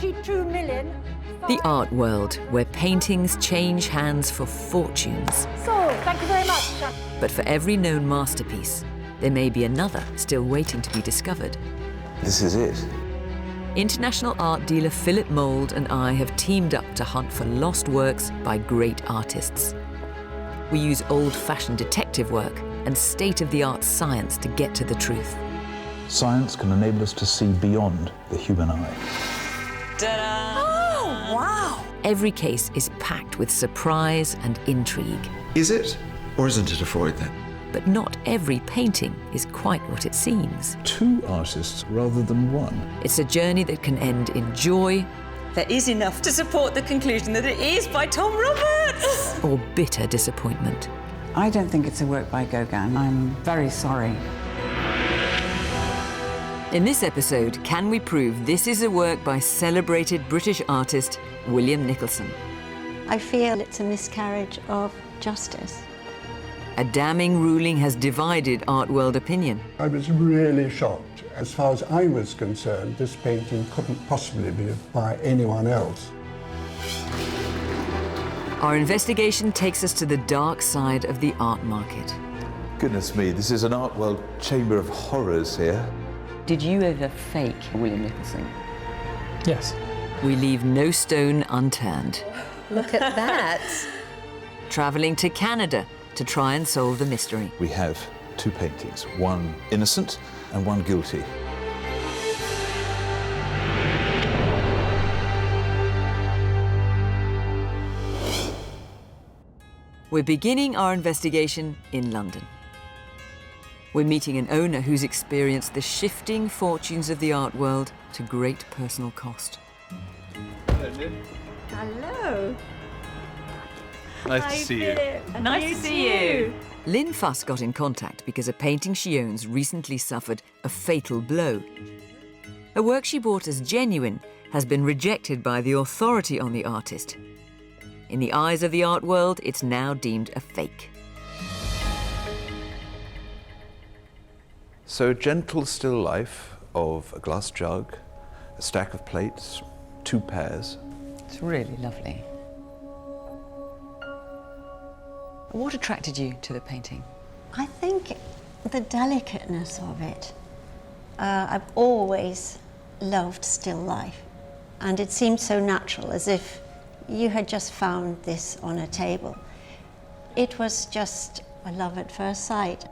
22 million. The art world, where paintings change hands for fortunes. So, thank you very much. But for every known masterpiece, there may be another still waiting to be discovered. This is it. International art dealer Philip Mould and I have teamed up to hunt for lost works by great artists. We use old-fashioned detective work and state-of-the-art science to get to the truth. Science can enable us to see beyond the human eye. Ta-da! Oh, wow! Every case is packed with surprise and intrigue. Is it, or isn't it a Freud then? But not every painting is quite what it seems. Two artists rather than one. It's a journey that can end in joy. There is enough to support the conclusion that it is by Tom Roberts! Or bitter disappointment. I don't think it's a work by Gauguin. I'm very sorry. In this episode, can we prove this is a work by celebrated British artist William Nicholson? I feel it's a miscarriage of justice. A damning ruling has divided art world opinion. I was really shocked. As far as I was concerned, this painting couldn't possibly be by anyone else. Our investigation takes us to the dark side of the art market. Goodness me, this is an art world chamber of horrors here. Did you ever fake William Nicholson? Yes. We leave no stone unturned. Look at that. Travelling to Canada to try and solve the mystery. We have two paintings, one innocent and one guilty. We're beginning our investigation in London. We're meeting an owner who's experienced the shifting fortunes of the art world to great personal cost. Hello. Nice to see you. Nice to see you. Lynn Fuss got in contact because a painting she owns recently suffered a fatal blow. A work she bought as genuine has been rejected by the authority on the artist. In the eyes of the art world, it's now deemed a fake. So a gentle still life of a glass jug, a stack of plates, two pairs. It's really lovely. What attracted you to the painting? I think the delicateness of it. I've always loved still life, and it seemed so natural, as if you had just found this on a table. It was just a love at first sight.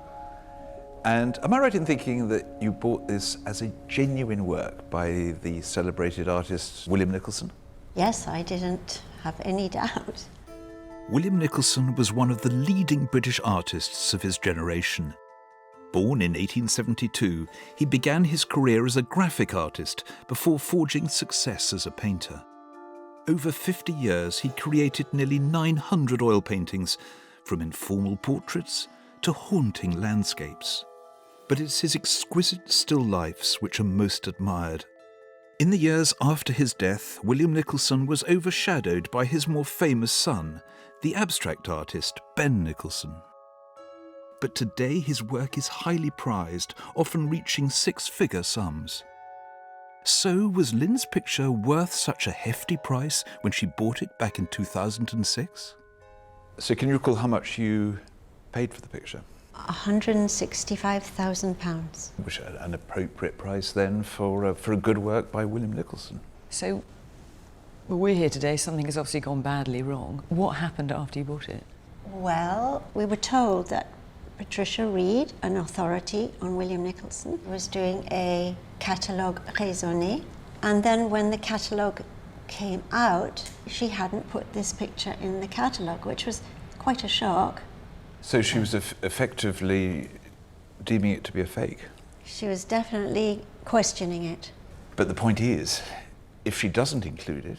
And am I right in thinking that you bought this as a genuine work by the celebrated artist William Nicholson? Yes, I didn't have any doubt. William Nicholson was one of the leading British artists of his generation. Born in 1872, he began his career as a graphic artist before forging success as a painter. Over 50 years, he created nearly 900 oil paintings, from informal portraits to haunting landscapes. But it's his exquisite still lifes which are most admired. In the years after his death, William Nicholson was overshadowed by his more famous son, the abstract artist Ben Nicholson. But today his work is highly prized, often reaching six-figure sums. So was Lynn's picture worth such a hefty price when she bought it back in 2006? So can you recall how much you paid for the picture? £165,000. Which is an appropriate price then for a good work by William Nicholson. So, well, we're here today. Something has obviously gone badly wrong. What happened after you bought it? Well, we were told that Patricia Reed, an authority on William Nicholson, was doing a catalogue raisonné. And then when the catalogue came out, she hadn't put this picture in the catalogue, which was quite a shock. So she was effectively deeming it to be a fake? She was definitely questioning it. But the point is, if she doesn't include it,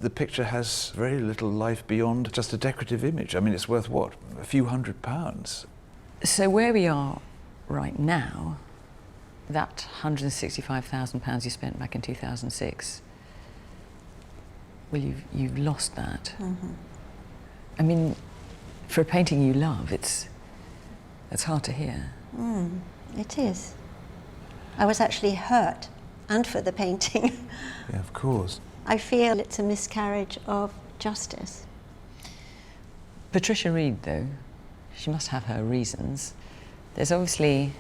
the picture has very little life beyond just a decorative image. I mean, it's worth what? A few £100s. So where we are right now, that £165,000 you spent back in 2006, well, you've lost that. Mm-hmm. I mean, for a painting you love, it's hard to hear. It is. I was actually hurt, and for the painting. Yeah, of course. I feel it's a miscarriage of justice. Patricia Reed, though, she must have her reasons. There's obviously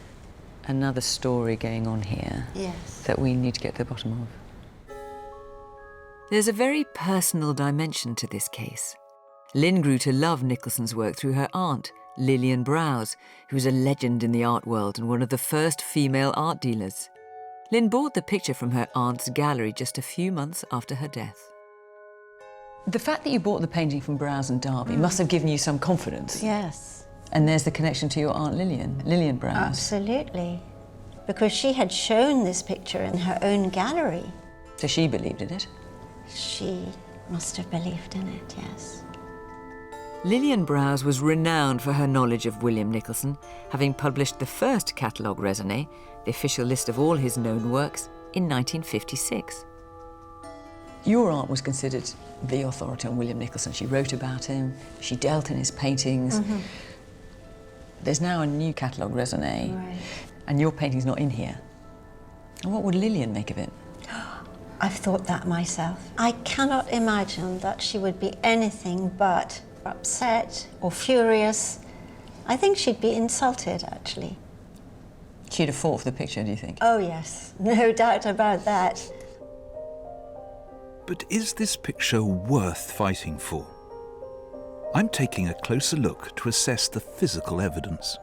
another story going on here that we need to get to the bottom of. There's a very personal dimension to this case. Lynn grew to love Nicholson's work through her aunt, Lillian Browse, who was a legend in the art world and one of the first female art dealers. Lynn bought the picture from her aunt's gallery just a few months after her death. The fact that you bought the painting from Browse and Derby must have given you some confidence. Yes. And there's the connection to your aunt Lillian Browse. Absolutely. Because she had shown this picture in her own gallery. So she believed in it? She must have believed in it, yes. Lillian Browse was renowned for her knowledge of William Nicholson, having published the first catalogue raisonné, the official list of all his known works, in 1956. Your aunt was considered the authority on William Nicholson. She wrote about him, she dealt in his paintings. There's now a new catalogue raisonné, and your painting's not in here. And what would Lillian make of it? I've thought that myself. I cannot imagine that she would be anything but upset or furious. I think she'd be insulted, actually. She'd have fought for the picture, do you think? Oh, yes. No doubt about that. But is this picture worth fighting for? I'm taking a closer look to assess the physical evidence.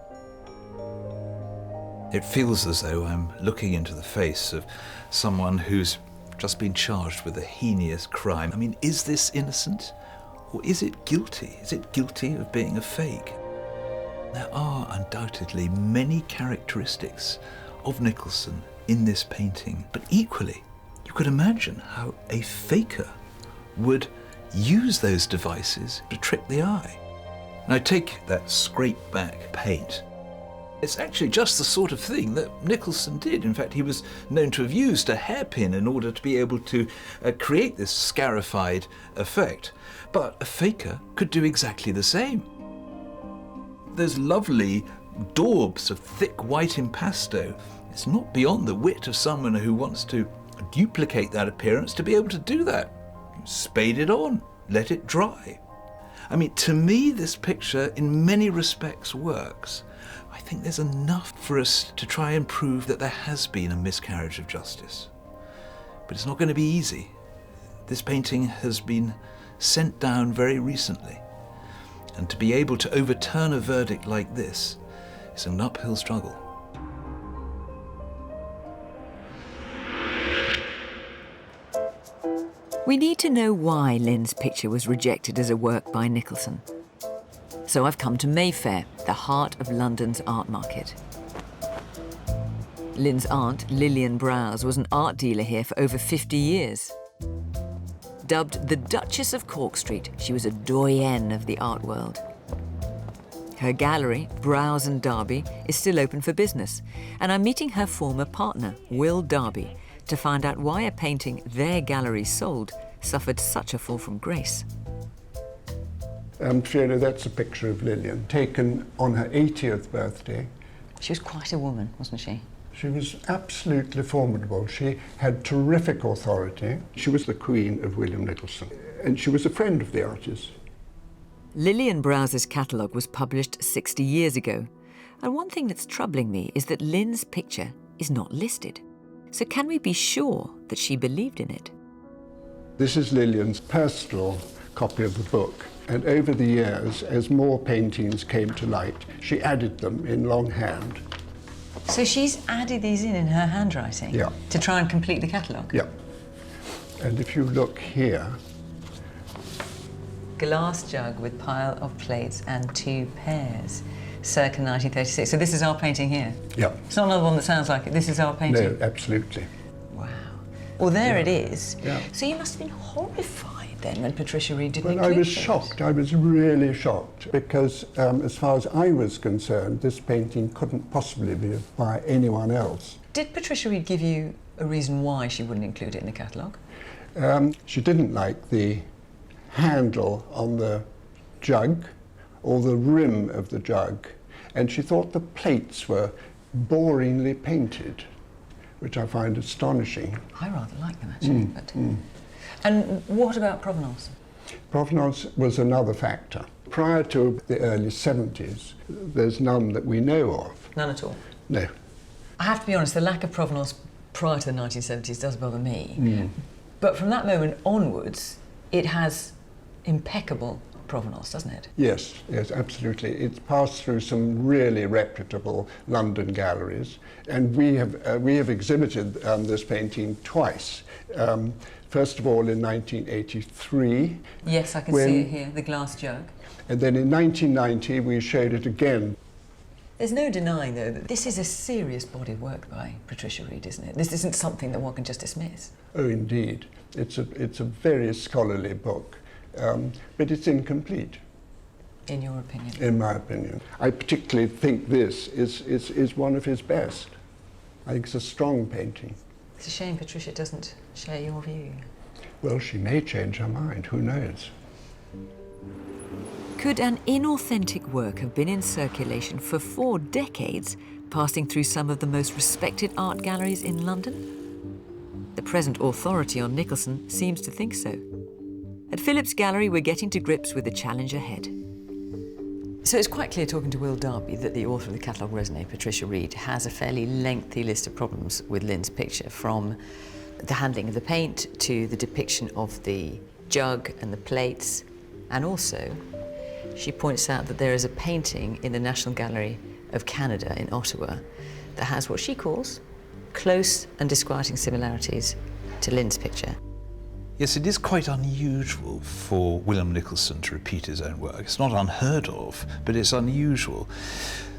It feels as though I'm looking into the face of someone who's just been charged with a heinous crime. I mean, is this innocent? Or is it guilty? Is it guilty of being a fake? There are undoubtedly many characteristics of Nicholson in this painting, but equally, you could imagine how a faker would use those devices to trick the eye. Now take that scraped back paint. It's actually just the sort of thing that Nicholson did. In fact, he was known to have used a hairpin in order to be able to create this scarified effect. But a faker could do exactly the same. Those lovely daubs of thick white impasto, it's not beyond the wit of someone who wants to duplicate that appearance to be able to do that. Spade it on, let it dry. I mean, to me, this picture in many respects works. I think there's enough for us to try and prove that there has been a miscarriage of justice. But it's not going to be easy. This painting has been sent down very recently. And to be able to overturn a verdict like this is an uphill struggle. We need to know why Lynn's picture was rejected as a work by Nicholson. So I've come to Mayfair, the heart of London's art market. Lynn's aunt, Lillian Browse, was an art dealer here for over 50 years. Dubbed the Duchess of Cork Street, she was a doyenne of the art world. Her gallery, Browse and Derby, is still open for business, and I'm meeting her former partner, Will Derby, to find out why a painting their gallery sold suffered such a fall from grace. Fiona, that's a picture of Lillian, taken on her 80th birthday. She was quite a woman, wasn't she? She was absolutely formidable. She had terrific authority. She was the queen of William Nicholson, and she was a friend of the artist. Lillian Browse's catalogue was published 60 years ago, and one thing that's troubling me is that Lynn's picture is not listed. So can we be sure that she believed in it? This is Lillian's personal copy of the book, and over the years, as more paintings came to light, she added them in longhand. So she's added these in her handwriting? Yeah. To try and complete the catalogue? Yeah. And if you look here... Glass jug with pile of plates and 2 pairs, circa 1936. So this is our painting here? Yeah. It's not another one that sounds like it. This is our painting? No, absolutely. Wow. Well, there it is. Yeah. So you must have been horrified then when Patricia Reed didn't Well, I include was those. shocked. I was really shocked because, as far as I was concerned, this painting couldn't possibly be by anyone else. Did Patricia Reed give you a reason why she wouldn't include it in the catalogue? She didn't like the handle on the jug or the rim of the jug, and she thought the plates were boringly painted, which I find astonishing. I rather like them, actually. And what about provenance? Provenance was another factor. Prior to the early 70s, there's none that we know of. None at all? No. I have to be honest, the lack of provenance prior to the 1970s does bother me. But from that moment onwards, it has impeccable provenance, doesn't it? Yes, yes, absolutely. It's passed through some really reputable London galleries, and we have exhibited this painting twice. First of all in 1983. Yes, I can see it here, the glass jug. And then in 1990 we showed it again. There's no denying, though, that this is a serious body of work by Patricia Reed, isn't it? This isn't something that one can just dismiss. Oh, indeed. It's a very scholarly book, but it's incomplete. In your opinion? In my opinion. I particularly think this is one of his best. I think it's a strong painting. It's a shame Patricia doesn't share your view. Well, she may change her mind, who knows? Could an inauthentic work have been in circulation for 4 decades, passing through some of the most respected art galleries in London? The present authority on Nicholson seems to think so. At Phillips Gallery, we're getting to grips with the challenge ahead. So it's quite clear, talking to Will Darby, that the author of the catalogue raisonné, Patricia Reed, has a fairly lengthy list of problems with Lynn's picture, from the handling of the paint to the depiction of the jug and the plates. And also, she points out that there is a painting in the National Gallery of Canada in Ottawa that has what she calls close and disquieting similarities to Lynn's picture. Yes, it is quite unusual for William Nicholson to repeat his own work. It's not unheard of, but it's unusual.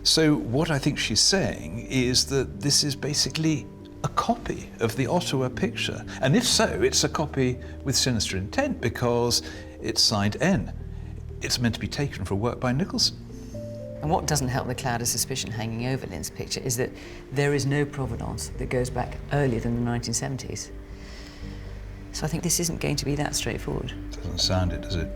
So what I think she's saying is that this is basically a copy of the Ottawa picture. And if so, it's a copy with sinister intent because it's signed N. It's meant to be taken for work by Nicholson. And what doesn't help the cloud of suspicion hanging over Lynn's picture is that there is no provenance that goes back earlier than the 1970s. So I think this isn't going to be that straightforward. Doesn't sound it, does it?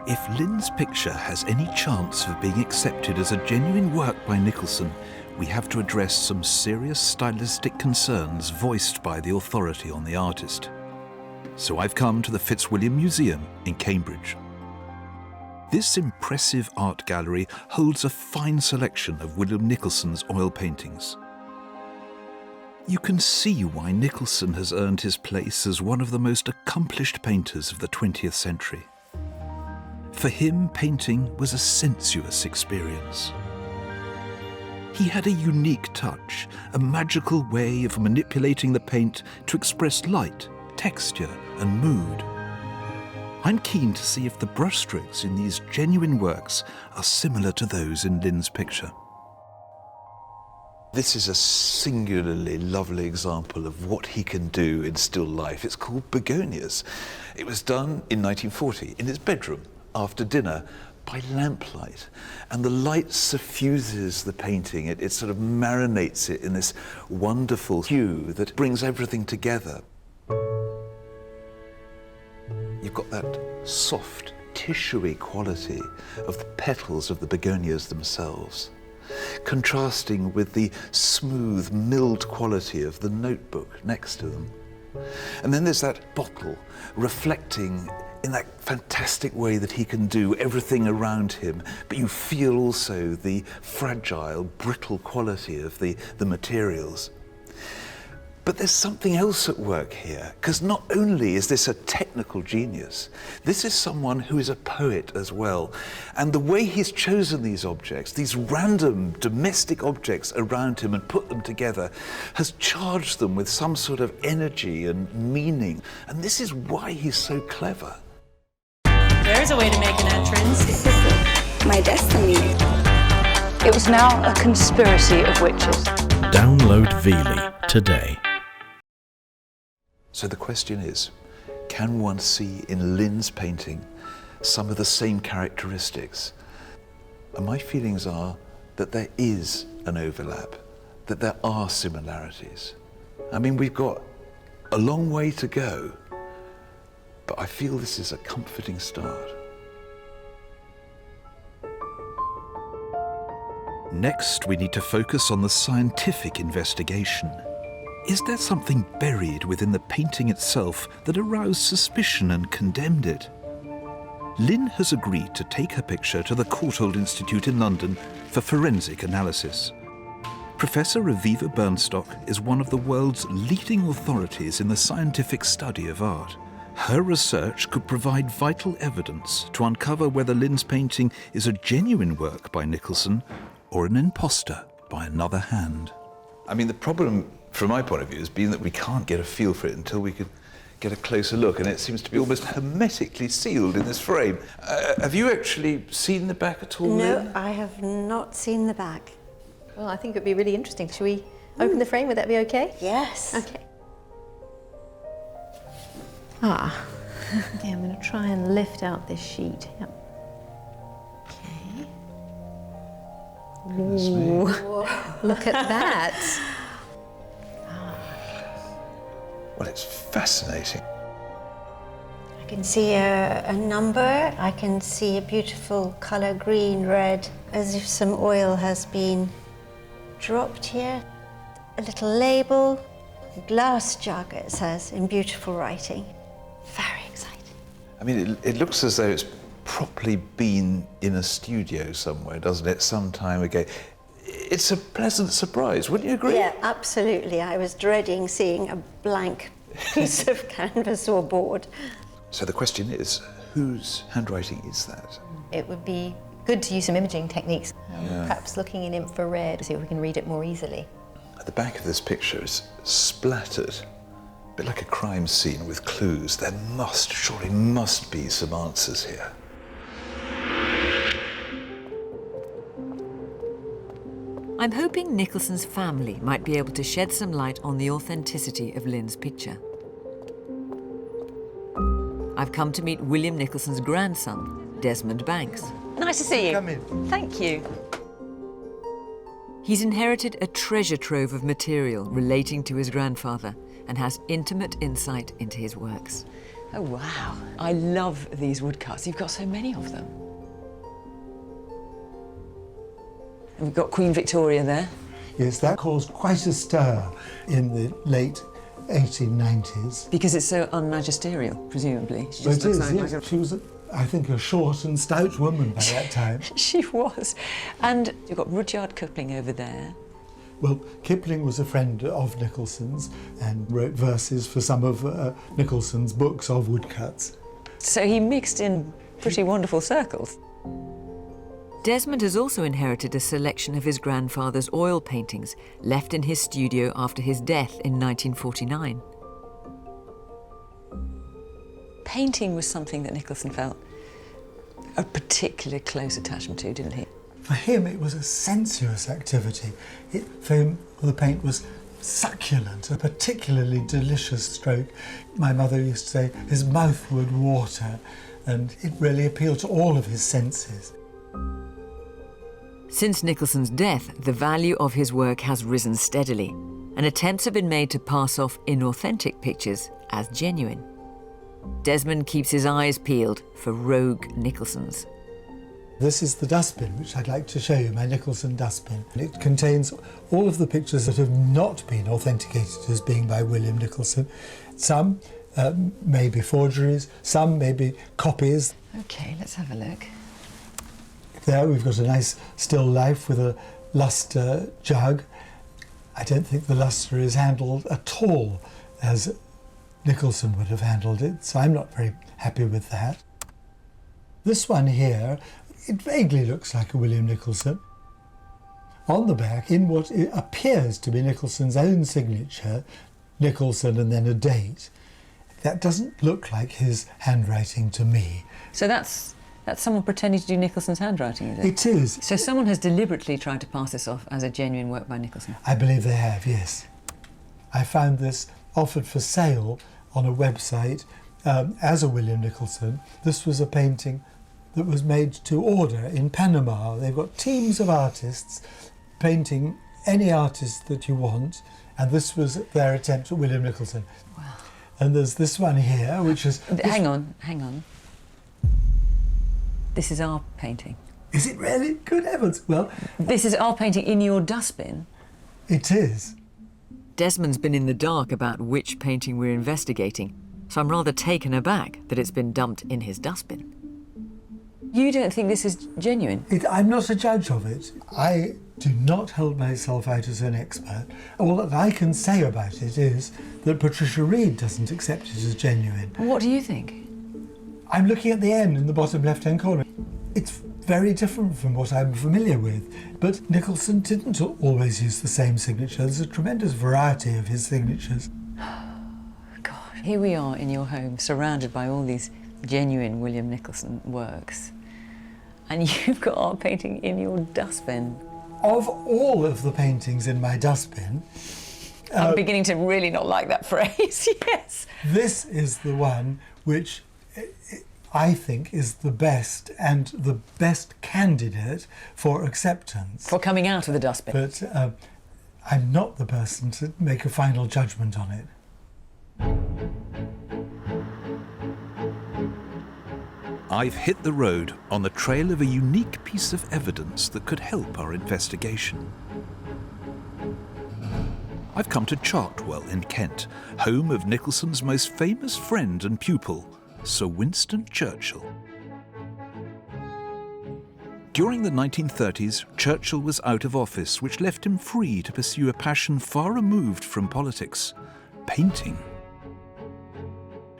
If Lynn's picture has any chance of being accepted as a genuine work by Nicholson, we have to address some serious stylistic concerns voiced by the authority on the artist. So I've come to the Fitzwilliam Museum in Cambridge. This impressive art gallery holds a fine selection of William Nicholson's oil paintings. You can see why Nicholson has earned his place as one of the most accomplished painters of the 20th century. For him, painting was a sensuous experience. He had a unique touch, a magical way of manipulating the paint to express light, texture, and mood. I'm keen to see if the brushstrokes in these genuine works are similar to those in Lynn's picture. This is a singularly lovely example of what he can do in still life. It's called Begonias. It was done in 1940 in his bedroom after dinner by lamplight. And the light suffuses the painting. It sort of marinates it in this wonderful hue that brings everything together. You've got that soft, tissuey quality of the petals of the begonias themselves, contrasting with the smooth, milled quality of the notebook next to them. And then there's that bottle reflecting in that fantastic way that he can do everything around him, but you feel also the fragile, brittle quality of the materials. But there's something else at work here, because not only is this a technical genius, this is someone who is a poet as well. And the way he's chosen these objects, these random domestic objects around him and put them together, has charged them with some sort of energy and meaning. And this is why he's so clever. There's a way to make an entrance. This is my destiny. It was now a conspiracy of witches. Download Veely today. So the question is, can one see in Lynn's painting some of the same characteristics? And my feelings are that there is an overlap, that there are similarities. I mean, we've got a long way to go, but I feel this is a comforting start. Next, we need to focus on the scientific investigation. Is there something buried within the painting itself that aroused suspicion and condemned it? Lynn has agreed to take her picture to the Courtauld Institute in London for forensic analysis. Professor Aviva Bernstock is one of the world's leading authorities in the scientific study of art. Her research could provide vital evidence to uncover whether Lynn's painting is a genuine work by Nicholson or an imposter by another hand. I mean, the problem, from my point of view, has been that we can't get a feel for it until we could get a closer look, and it seems to be almost hermetically sealed in this frame. Have you actually seen the back at all? No, Lynn? I have not seen the back. Well, I think it would be really interesting. Shall we open the frame? Would that be okay? Yes. Okay. Ah. Okay, I'm going to try and lift out this sheet. Yep. Okay. Ooh. Look at that. Well, it's fascinating. I can see a number. I can see a beautiful colour, green, red, as if some oil has been dropped here. A little label, a glass jug, it says, in beautiful writing. Very exciting. I mean, it looks as though it's properly been in a studio somewhere, doesn't it, some time ago? It's a pleasant surprise, wouldn't you agree? Yeah, absolutely. I was dreading seeing a blank piece of canvas or board. So the question is, whose handwriting is that? It would be good to use some imaging techniques, perhaps looking in infrared to see if we can read it more easily. At the back of this picture is splattered, a bit like a crime scene with clues. There surely must be some answers here. I'm hoping Nicholson's family might be able to shed some light on the authenticity of Lynn's picture. I've come to meet William Nicholson's grandson, Desmond Banks. Nice to see you. Come in. Thank you. He's inherited a treasure trove of material relating to his grandfather and has intimate insight into his works. Oh, wow. I love these woodcuts. You've got so many of them. And we've got Queen Victoria there. Yes, that caused quite a stir in the late 1890s. Because it's so unmagisterial, presumably. She Well, just it looks is, like yes. She was, I think, a short and stout woman by that time. She was. And you've got Rudyard Kipling over there. Well, Kipling was a friend of Nicholson's and wrote verses for some of Nicholson's books of woodcuts. So he mixed in pretty wonderful circles. Desmond has also inherited a selection of his grandfather's oil paintings left in his studio after his death in 1949. Painting was something that Nicholson felt a particular close attachment to, didn't he? For him, it was a sensuous activity. For him, the paint was succulent, a particularly delicious stroke. My mother used to say his mouth would water, and it really appealed to all of his senses. Since Nicholson's death, the value of his work has risen steadily, and attempts have been made to pass off inauthentic pictures as genuine. Desmond keeps his eyes peeled for rogue Nicholsons. This is the dustbin, which I'd like to show you, my Nicholson dustbin. It contains all of the pictures that have not been authenticated as being by William Nicholson. Some may be forgeries, some may be copies. OK, let's have a look. There we've got a nice still life with a lustre jug. I don't think the lustre is handled at all as Nicholson would have handled it, so I'm not very happy with that. This one here, it vaguely looks like a William Nicholson. On the back, in what appears to be Nicholson's own signature, Nicholson and then a date, that doesn't look like his handwriting to me. So that's someone pretending to do Nicholson's handwriting, is it? It is. So someone has deliberately tried to pass this off as a genuine work by Nicholson? I believe they have, yes. I found this offered for sale on a website as a William Nicholson. This was a painting that was made to order in Panama. They've got teams of artists painting any artist that you want, and this was their attempt at William Nicholson. Wow. And there's this one here, which is... Hang on. This is our painting. Is it really? Good heavens. Well... This is our painting in your dustbin? It is. Desmond's been in the dark about which painting we're investigating, so I'm rather taken aback that it's been dumped in his dustbin. You don't think this is genuine? I'm not a judge of it. I do not hold myself out as an expert. All that I can say about it is that Patricia Reed doesn't accept it as genuine. What do you think? I'm looking at the end in the bottom left-hand corner. It's very different from what I'm familiar with, but Nicholson didn't always use the same signature. There's a tremendous variety of his signatures. God, here we are in your home, surrounded by all these genuine William Nicholson works, and you've got art painting in your dustbin. Of all of the paintings in my dustbin... I'm beginning to really not like that phrase, yes. This is the one which I think is the best and the best candidate for acceptance. For coming out of the dustbin. But I'm not the person to make a final judgment on it. I've hit the road on the trail of a unique piece of evidence that could help our investigation. I've come to Chartwell in Kent, home of Nicholson's most famous friend and pupil, Sir Winston Churchill. During the 1930s, Churchill was out of office, which left him free to pursue a passion far removed from politics: painting.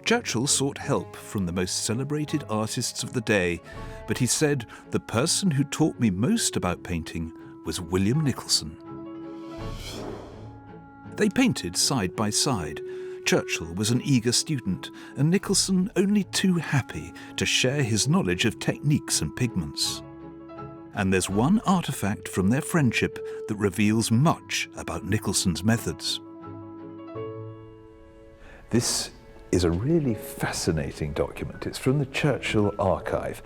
Churchill sought help from the most celebrated artists of the day, but he said, "The person who taught me most about painting was William Nicholson." They painted side by side. Churchill was an eager student, and Nicholson only too happy to share his knowledge of techniques and pigments. And there's one artifact from their friendship that reveals much about Nicholson's methods. This is a really fascinating document. It's from the Churchill archive,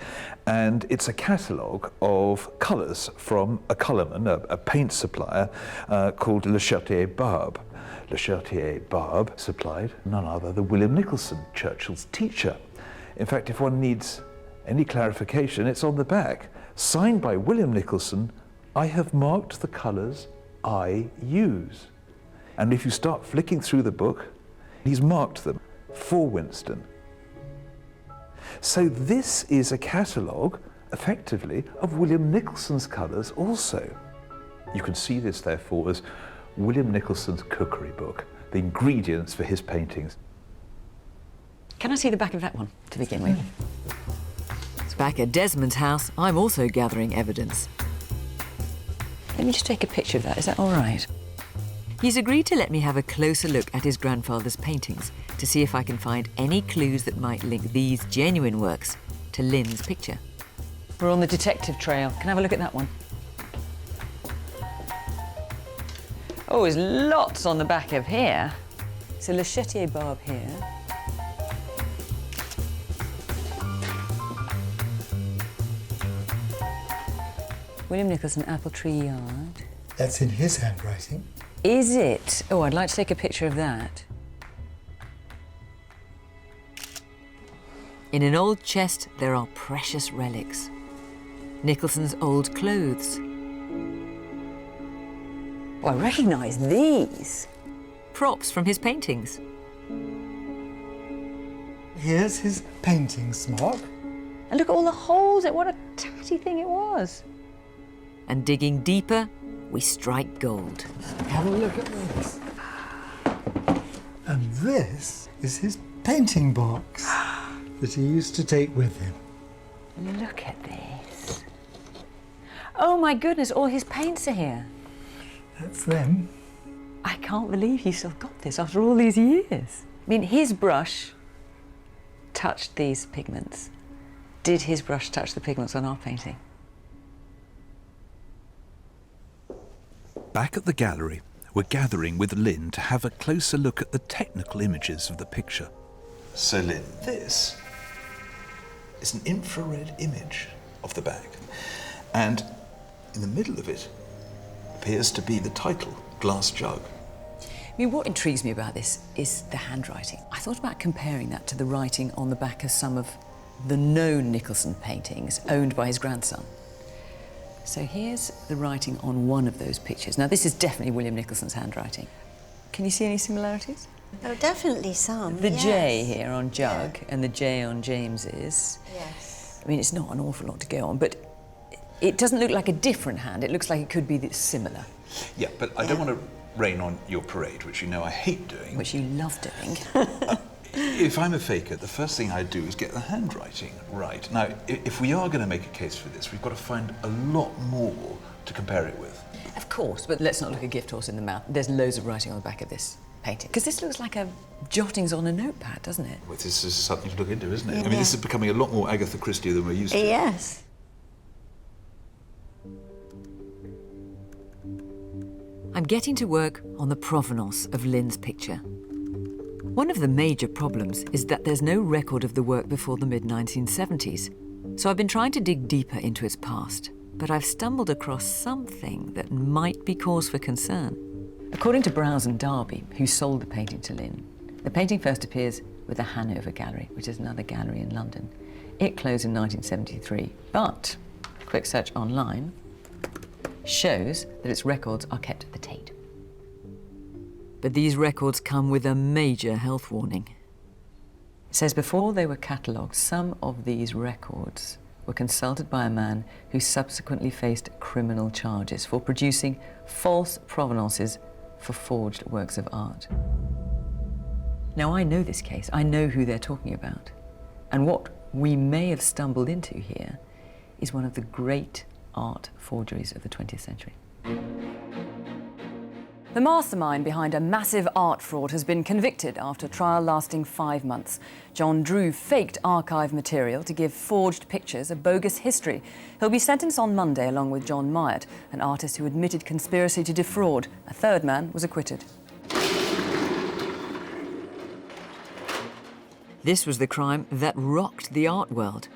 and it's a catalogue of colours from a colourman, a paint supplier called Le Chartier Barbe. Le Chartier Barbe supplied none other than William Nicholson, Churchill's teacher. In fact, if one needs any clarification, it's on the back. Signed by William Nicholson, "I have marked the colours I use." And if you start flicking through the book, he's marked them for Winston. So this is a catalogue, effectively, of William Nicholson's colours also. You can see this, therefore, as William Nicholson's cookery book, the ingredients for his paintings. Can I see the back of that one, to begin with? It's back at Desmond's house. I'm also gathering evidence. Let me just take a picture of that, is that all right? He's agreed to let me have a closer look at his grandfather's paintings to see if I can find any clues that might link these genuine works to Lynn's picture. We're on the detective trail. Can I have a look at that one? Oh, there's lots on the back of here. So Le Chartier Barbe here. William Nicholson, Apple Tree Yard. That's in his handwriting. Is it? Oh, I'd like to take a picture of that. In an old chest, there are precious relics. Nicholson's old clothes. Oh, I recognise these. Props from his paintings. Here's his painting smock. And look at all the holes. What a tatty thing it was. And digging deeper, we strike gold. Have a look at this. And this is his painting box that he used to take with him. Look at this. Oh my goodness, all his paints are here. That's them. I can't believe he still got this after all these years. I mean, his brush touched these pigments. Did his brush touch the pigments on our painting? Back at the gallery, we're gathering with Lynn to have a closer look at the technical images of the picture. So Lynn, this is an infrared image of the bag, and in the middle of it appears to be the title, Glass Jug. I mean, what intrigues me about this is the handwriting. I thought about comparing that to the writing on the back of some of the known Nicholson paintings owned by his grandson. So here's the writing on one of those pictures. Now, this is definitely William Nicholson's handwriting. Can you see any similarities? Oh, definitely some. The yes. J here on Jug and the J on James's. Yes. I mean, it's not an awful lot to go on, but it doesn't look like a different hand. It looks like it could be similar. Yeah, but I don't want to rain on your parade, which you know I hate doing. Which you love doing. If I'm a faker, the first thing I do is get the handwriting right. Now, if we are going to make a case for this, we've got to find a lot more to compare it with. Of course, but let's not look a gift horse in the mouth. There's loads of writing on the back of this painting. Because this looks like a jottings on a notepad, doesn't it? Well, this is something to look into, isn't it? Yeah. I mean, this is becoming a lot more Agatha Christie than we're used to. Yes. I'm getting to work on the provenance of Lynn's picture. One of the major problems is that there's no record of the work before the mid-1970s. So I've been trying to dig deeper into its past, but I've stumbled across something that might be cause for concern. According to Browse and Darby, who sold the painting to Lynn, the painting first appears with the Hanover Gallery, which is another gallery in London. It closed in 1973, but a quick search online shows that its records are kept at the Tate. But these records come with a major health warning. It says before they were catalogued, some of these records were consulted by a man who subsequently faced criminal charges for producing false provenances for forged works of art. Now, I know this case. I know who they're talking about. And what we may have stumbled into here is one of the great art forgeries of the 20th century. The mastermind behind a massive art fraud has been convicted after a trial lasting 5 months. John Drew faked archive material to give forged pictures a bogus history. He'll be sentenced on Monday along with John Myatt, an artist who admitted conspiracy to defraud. A third man was acquitted. This was the crime that rocked the art world.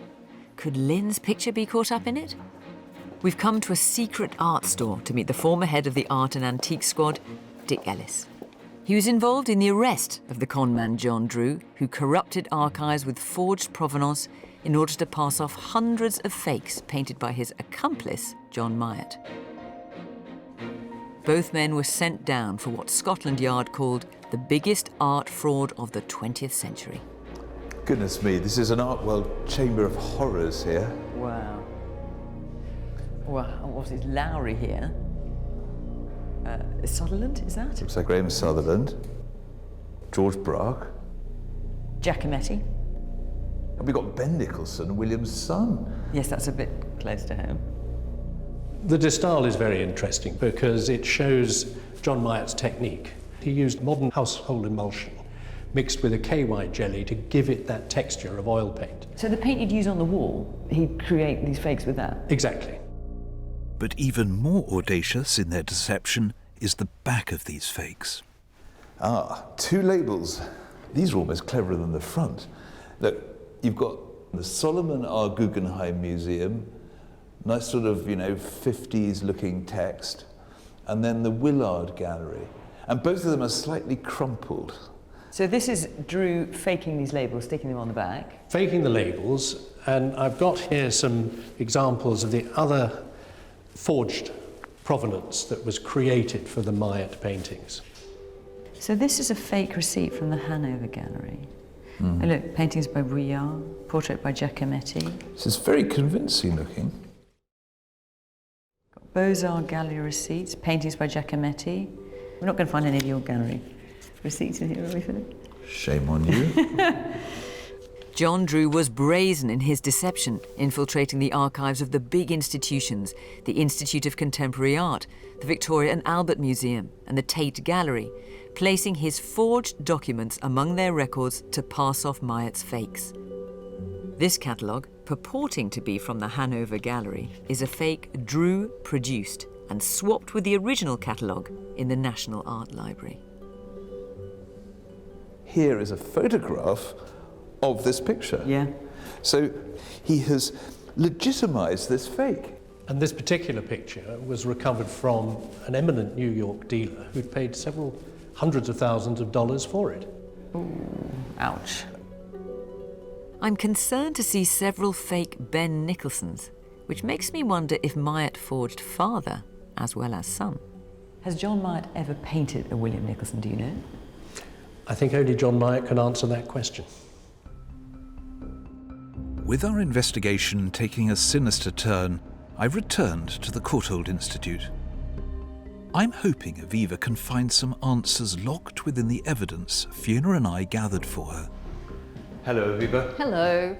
Could Lynn's picture be caught up in it? We've come to a secret art store to meet the former head of the Art and Antique Squad, Dick Ellis. He was involved in the arrest of the conman John Drew, who corrupted archives with forged provenance in order to pass off hundreds of fakes painted by his accomplice, John Myatt. Both men were sent down for what Scotland Yard called the biggest art fraud of the 20th century. Goodness me, this is an art world chamber of horrors here. Wow. Well, what is Lowry here? Sutherland, is that? Looks like Graham Sutherland, George Braque. Giacometti. And we got Ben Nicholson, William's son. Yes, that's a bit close to home. The de Stael is very interesting because it shows John Myatt's technique. He used modern household emulsion mixed with a KY jelly to give it that texture of oil paint. So the paint you'd use on the wall, he'd create these fakes with that? Exactly. But even more audacious in their deception is the back of these fakes. Ah, 2 labels. These are almost cleverer than the front. Look, you've got the Solomon R. Guggenheim Museum, nice sort of, 50s looking text, and then the Willard Gallery. And both of them are slightly crumpled. So this is Drew faking these labels, sticking them on the back? Faking the labels, and I've got here some examples of the other forged provenance that was created for the Myatt paintings. So this is a fake receipt from the Hanover Gallery. And look, paintings by Vuillard, portrait by Giacometti. This is very convincing looking. Got Beaux-Arts Gallery receipts, paintings by Giacometti. We're not going to find any of your gallery receipts in here, are we, Philip? Shame on you. John Drew was brazen in his deception, infiltrating the archives of the big institutions, the Institute of Contemporary Art, the Victoria and Albert Museum, and the Tate Gallery, placing his forged documents among their records to pass off Myatt's fakes. This catalogue, purporting to be from the Hanover Gallery, is a fake Drew produced and swapped with the original catalogue in the National Art Library. Here is a photograph of this picture. Yeah. So he has legitimized this fake. And this particular picture was recovered from an eminent New York dealer who'd paid several hundreds of thousands of dollars for it. Ooh, ouch. I'm concerned to see several fake Ben Nicholsons, which makes me wonder if Myatt forged father as well as son. Has John Myatt ever painted a William Nicholson, do you know? I think only John Myatt can answer that question. With our investigation taking a sinister turn, I've returned to the Courtauld Institute. I'm hoping Aviva can find some answers locked within the evidence Fiona and I gathered for her. Hello, Aviva. Hello.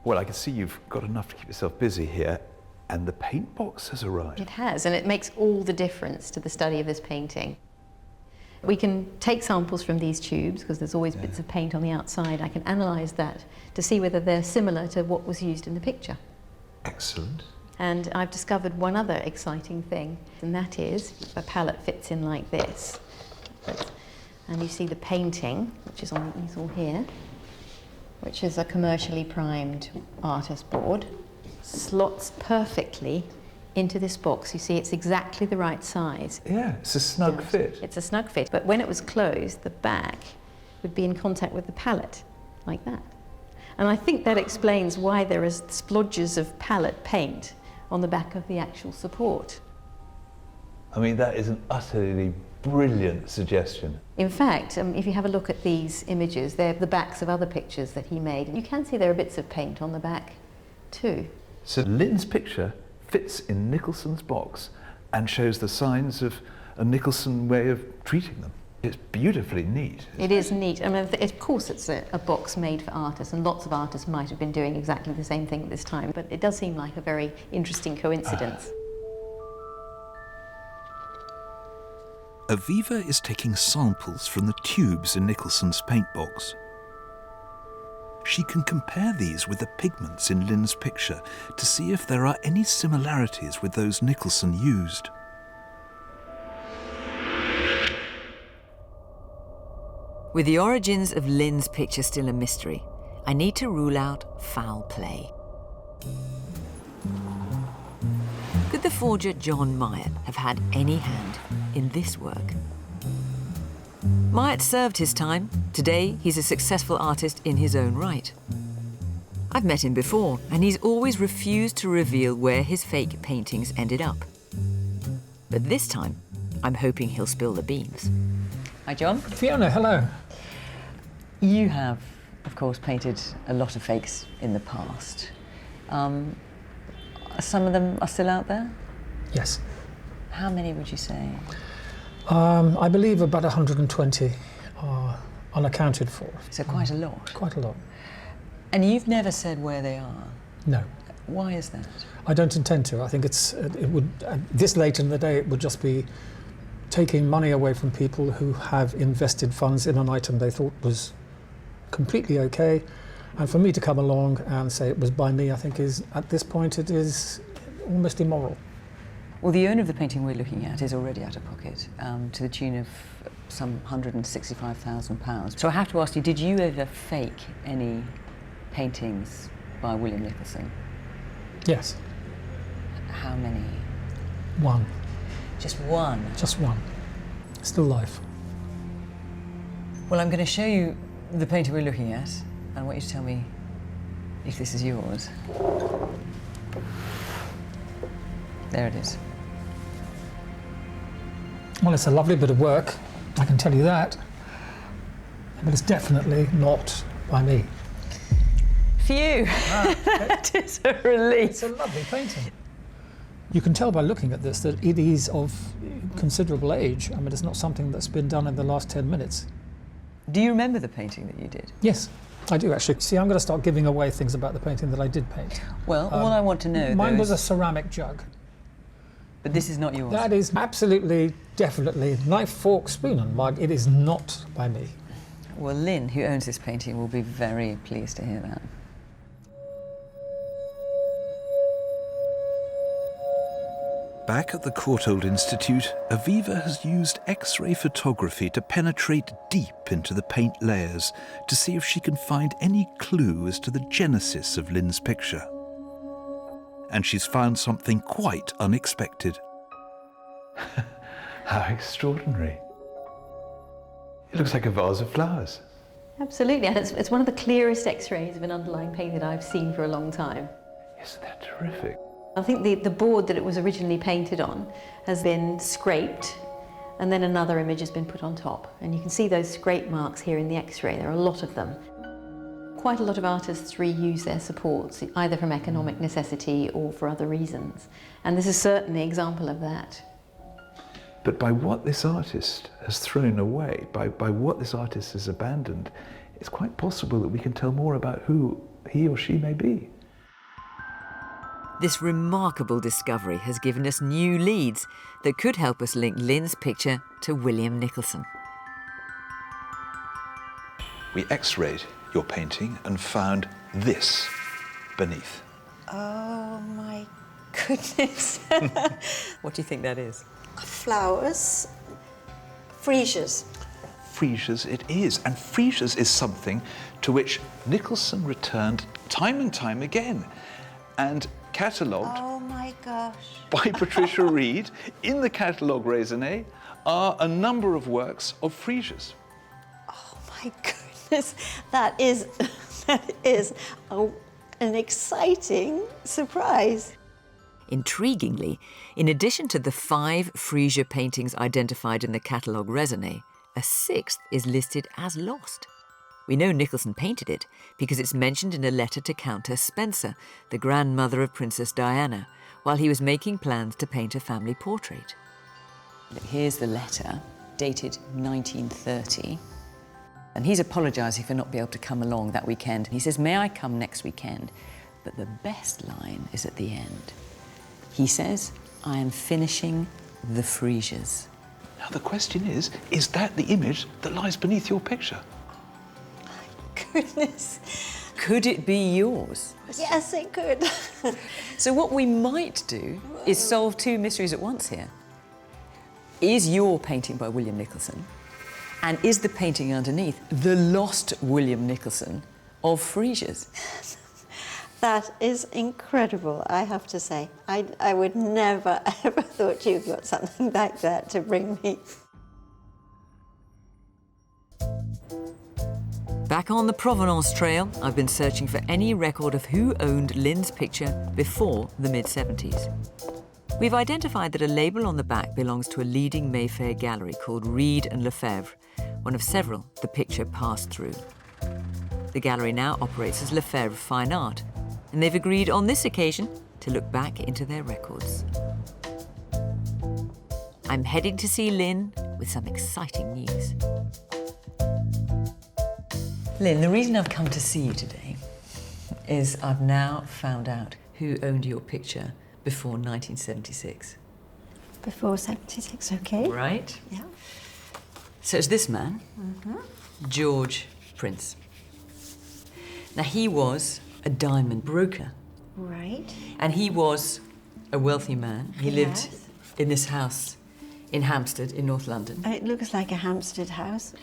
Well, I can see you've got enough to keep yourself busy here, and the paint box has arrived. It has, and it makes all the difference to the study of this painting. We can take samples from these tubes, because there's always bits of paint on the outside. I can analyse that to see whether they're similar to what was used in the picture. Excellent. And I've discovered one other exciting thing, and that is a palette fits in like this. And you see the painting, which is on the easel here, which is a commercially primed artist board, slots perfectly into this box. You see, it's exactly the right size. Yeah, it's a snug fit. It's a snug fit, but when it was closed, the back would be in contact with the palette, like that. And I think that explains why there are splodges of palette paint on the back of the actual support. I mean, that is an utterly brilliant suggestion. In fact, if you have a look at these images, they're the backs of other pictures that he made. You can see there are bits of paint on the back too. So Lynn's picture fits in Nicholson's box and shows the signs of a Nicholson way of treating them. It's beautifully neat. It is neat. I mean, of course it's a box made for artists, and lots of artists might have been doing exactly the same thing at this time, but it does seem like a very interesting coincidence. Aviva is taking samples from the tubes in Nicholson's paint box. She can compare these with the pigments in Lynn's picture to see if there are any similarities with those Nicholson used. With the origins of Lynn's picture still a mystery, I need to rule out foul play. Could the forger John Myatt have had any hand in this work? Myatt served his time. Today, he's a successful artist in his own right. I've met him before, and he's always refused to reveal where his fake paintings ended up. But this time, I'm hoping he'll spill the beans. Hi, John. Fiona, hello. You have, of course, painted a lot of fakes in the past. Some of them are still out there? Yes. How many would you say? I believe about 120 are unaccounted for. So quite a lot? Quite a lot. And you've never said where they are? No. Why is that? I don't intend to. I think it would, this late in the day, it would just be taking money away from people who have invested funds in an item they thought was completely okay. And for me to come along and say it was by me, I think is, at this point, it is almost immoral. Well, the owner of the painting we're looking at is already out of pocket, to the tune of some £165,000. So I have to ask you, did you ever fake any paintings by William Nicholson? Yes. How many? One. Just one? Just one. Still life. Well, I'm going to show you the painting we're looking at, and I want you to tell me if this is yours. There it is. Well, it's a lovely bit of work, I can tell you that. But it's definitely not by me. Phew! That is a relief. It's a lovely painting. You can tell by looking at this that it is of considerable age. I mean, it's not something that's been done in the last 10 minutes. Do you remember the painting that you did? Yes, I do actually. See, I'm going to start giving away things about the painting that I did paint. Well, all I want to know, mine was a ceramic jug. But this is not yours? That is absolutely, definitely knife, fork, spoon and mug. It is not by me. Well, Lynn, who owns this painting, will be very pleased to hear that. Back at the Courtauld Institute, Aviva has used X-ray photography to penetrate deep into the paint layers to see if she can find any clue as to the genesis of Lynn's picture. And she's found something quite unexpected. How extraordinary. It looks like a vase of flowers. Absolutely, and it's one of the clearest X-rays of an underlying painting that I've seen for a long time. Isn't that terrific? I think the board that it was originally painted on has been scraped and then another image has been put on top. And you can see those scrape marks here in the X-ray. There are a lot of them. Quite a lot of artists reuse their supports, either from economic necessity or for other reasons. And this is certainly an example of that. But by what this artist has thrown away, by what this artist has abandoned, it's quite possible that we can tell more about who he or she may be. This remarkable discovery has given us new leads that could help us link Lynn's picture to William Nicholson. We X-rayed your painting and found this beneath. Oh my goodness. What do you think that is? Flowers, freesias. Freesias it is, and freesias is something to which Nicholson returned time and time again, and catalogued Oh my gosh. by Patricia Reed in the catalogue raisonné are a number of works of freesias. Oh my goodness, that is an exciting surprise. Intriguingly, in addition to the 5 freesia paintings identified in the catalogue raisonné, a 6th is listed as lost. We know Nicholson painted it because it's mentioned in a letter to Countess Spencer, the grandmother of Princess Diana, while he was making plans to paint a family portrait. Here's the letter, dated 1930. And he's apologising for not being able to come along that weekend. He says, "May I come next weekend?" But the best line is at the end. He says, "I am finishing the freesias." Now the question is that the image that lies beneath your picture? Goodness. Could it be yours? Yes, it could. So what we might do is solve 2 mysteries at once here. Is your painting by William Nicholson? And is the painting underneath the lost William Nicholson of freesias? That is incredible, I have to say. I would never, ever thought you'd got something like that to bring me. Back on the Provenance trail, I've been searching for any record of who owned Lynn's picture before the mid-70s. We've identified that a label on the back belongs to a leading Mayfair gallery called Reed and Lefebvre, one of several the picture passed through. The gallery now operates as Lefebvre Fine Art, and they've agreed on this occasion to look back into their records. I'm heading to see Lynn with some exciting news. Lynn, the reason I've come to see you today is I've now found out who owned your picture before 1976. Before 76, okay. Right? Yeah. So it's this man, George Prince. Now, he was a diamond broker. Right. And he was a wealthy man. He lived in this house in Hampstead in North London. It looks like a Hampstead house.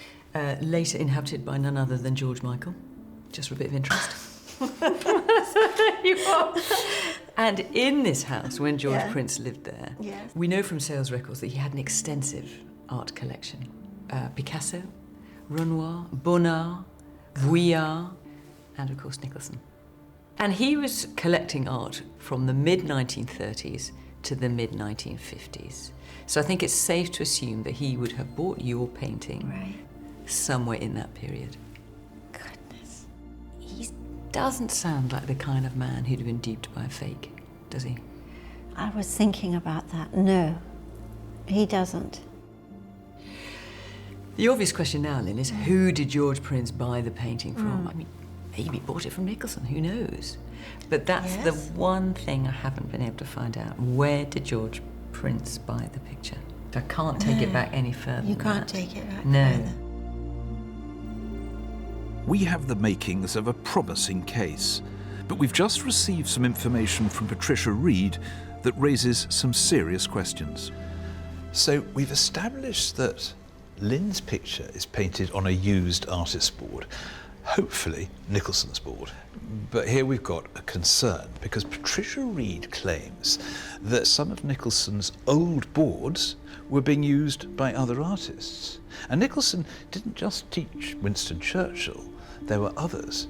Later inhabited by none other than George Michael, just for a bit of interest. You are. And in this house, when George Prince lived there, Yes. we know from sales records that he had an extensive art collection. Picasso, Renoir, Bonnard, Vuillard, and of course Nicholson. And he was collecting art from the mid-1930s to the mid-1950s. So I think it's safe to assume that he would have bought your painting somewhere in that period. Goodness. He doesn't sound like the kind of man who'd have been duped by a fake, does he? I was thinking about that. No, he doesn't. The obvious question now, Lynn, is who did George Prince buy the painting from? I mean, maybe he bought it from Nicholson, who knows? But that's the one thing I haven't been able to find out. Where did George Prince buy the picture? I can't take it back any further. You than can't that. take it back No. further. We have the makings of a promising case, but we've just received some information from Patricia Reed that raises some serious questions. So we've established that Lynn's picture is painted on a used artist's board, hopefully Nicholson's board. But here we've got a concern, because Patricia Reed claims that some of Nicholson's old boards were being used by other artists. And Nicholson didn't just teach Winston Churchill, there were others.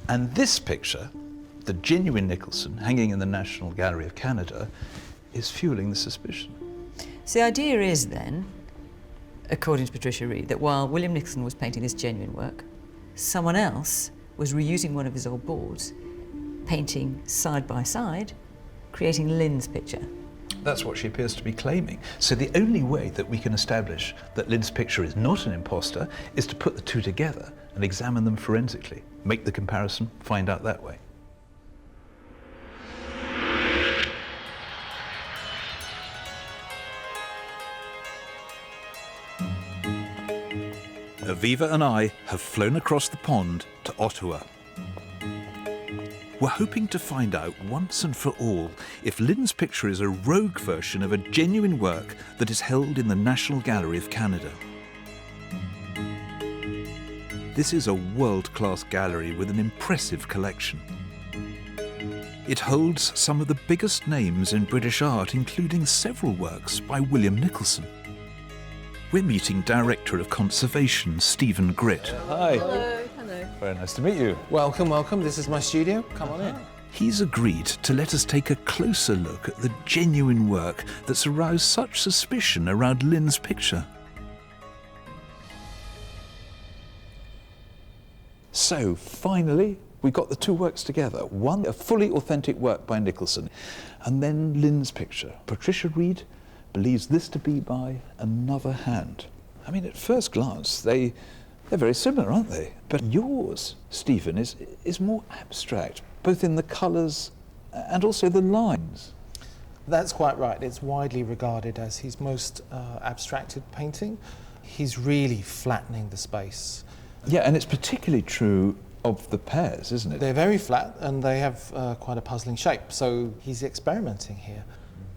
And this picture, the genuine Nicholson hanging in the National Gallery of Canada, is fueling the suspicion. So the idea is then according to Patricia Reed, that while William Nicholson was painting this genuine work, someone else was reusing one of his old boards, painting side by side, creating Lynn's picture. That's what she appears to be claiming. So the only way that we can establish that Lynn's picture is not an imposter is to put the two together and examine them forensically, make the comparison, find out that way. Aviva and I have flown across the pond to Ottawa. We're hoping to find out once and for all if Lynn's picture is a rogue version of a genuine work that is held in the National Gallery of Canada. This is a world-class gallery with an impressive collection. It holds some of the biggest names in British art, including several works by William Nicholson. We're meeting Director of Conservation, Stephen Gritt. Hi. Hello. Very nice to meet you. Welcome, welcome. This is my studio. Come on in. He's agreed to let us take a closer look at the genuine work that's aroused such suspicion around Lynn's picture. So, finally, we got the two works together. One, a fully authentic work by Nicholson, and then Lynn's picture. Patricia Reed believes this to be by another hand. I mean, at first glance, they're very similar, aren't they? But yours, Stephen, is more abstract, both in the colours and also the lines. That's quite right. It's widely regarded as his most abstracted painting. He's really flattening the space. Yeah, and it's particularly true of the pears, isn't it? They're very flat and they have quite a puzzling shape, so he's experimenting here.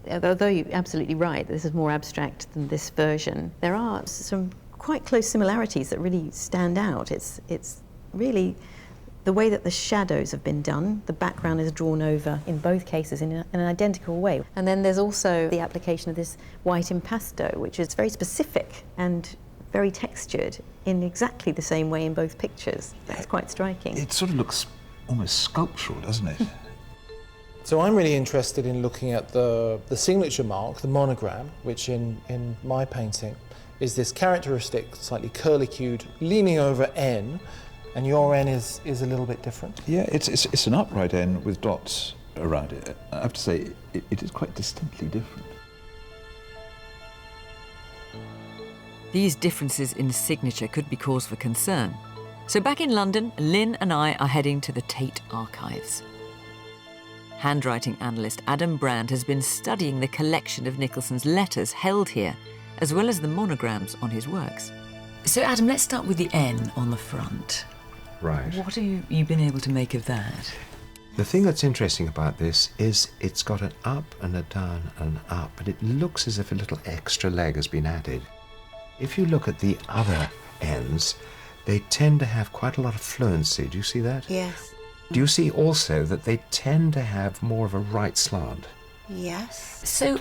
Although you're absolutely right, this is more abstract than this version, there are some quite close similarities that really stand out. It's really the way that the shadows have been done. The background is drawn over in both cases in an identical way. And then there's also the application of this white impasto, which is very specific and very textured in exactly the same way in both pictures. That's quite striking. It sort of looks almost sculptural, doesn't it? So I'm really interested in looking at the signature mark, the monogram, which in my painting is this characteristic, slightly curlicued, leaning over N, and your N is a little bit different. Yeah, it's an upright N with dots around it. I have to say, it is quite distinctly different. These differences in signature could be cause for concern. So back in London, Lynn and I are heading to the Tate archives. Handwriting analyst Adam Brand has been studying the collection of Nicholson's letters held here, as well as the monograms on his works. So Adam, let's start with the N on the front. Right. What have you been able to make of that? The thing that's interesting about this is it's got an up and a down and an up, and it looks as if a little extra leg has been added. If you look at the other N's, they tend to have quite a lot of fluency. Do you see that? Yes. Do you see also that they tend to have more of a right slant? Yes. So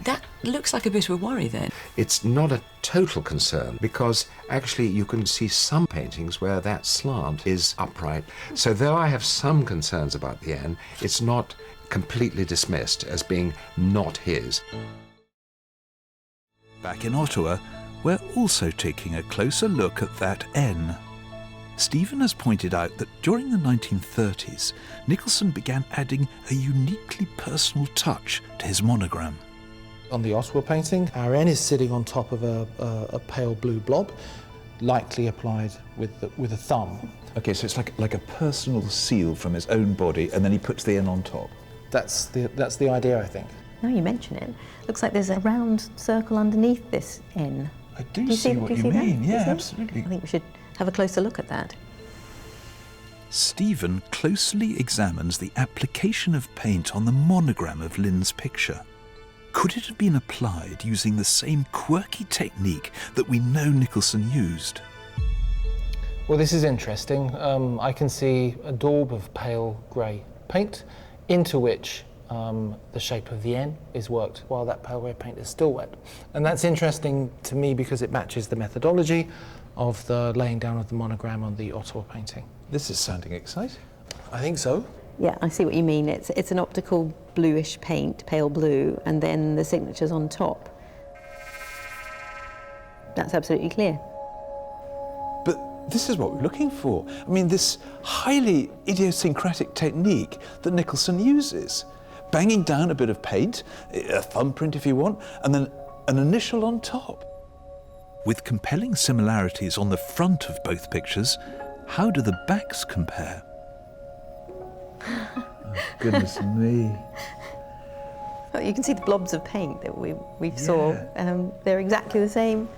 that looks like a bit of a worry then. It's not a total concern because actually you can see some paintings where that slant is upright. So though I have some concerns about the N, it's not completely dismissed as being not his. Back in Ottawa, we're also taking a closer look at that N. Stephen has pointed out that during the 1930s, Nicholson began adding a uniquely personal touch to his monogram. On the Ottawa painting, our N is sitting on top of a pale blue blob, lightly applied with a thumb. Okay, so it's like a personal seal from his own body, and then he puts the N on top. That's the idea, I think. Now you mention it, looks like there's a round circle underneath this N. I do see what you mean, yeah, absolutely. I think we should have a closer look at that. Stephen closely examines the application of paint on the monogram of Lynn's picture. Could it have been applied using the same quirky technique that we know Nicholson used? Well, this is interesting. I can see a daub of pale grey paint into which the shape of the N is worked while that pale grey paint is still wet. And that's interesting to me because it matches the methodology of the laying down of the monogram on the Ottawa painting. This is sounding exciting. I think so. Yeah, I see what you mean. It's an optical bluish paint, pale blue, and then the signature's on top. That's absolutely clear. But this is what we're looking for. I mean, this highly idiosyncratic technique that Nicholson uses. Banging down a bit of paint, a thumbprint if you want, and then an initial on top. With compelling similarities on the front of both pictures, how do the backs compare? Oh, goodness me. Well, you can see the blobs of paint that we saw. They're exactly the same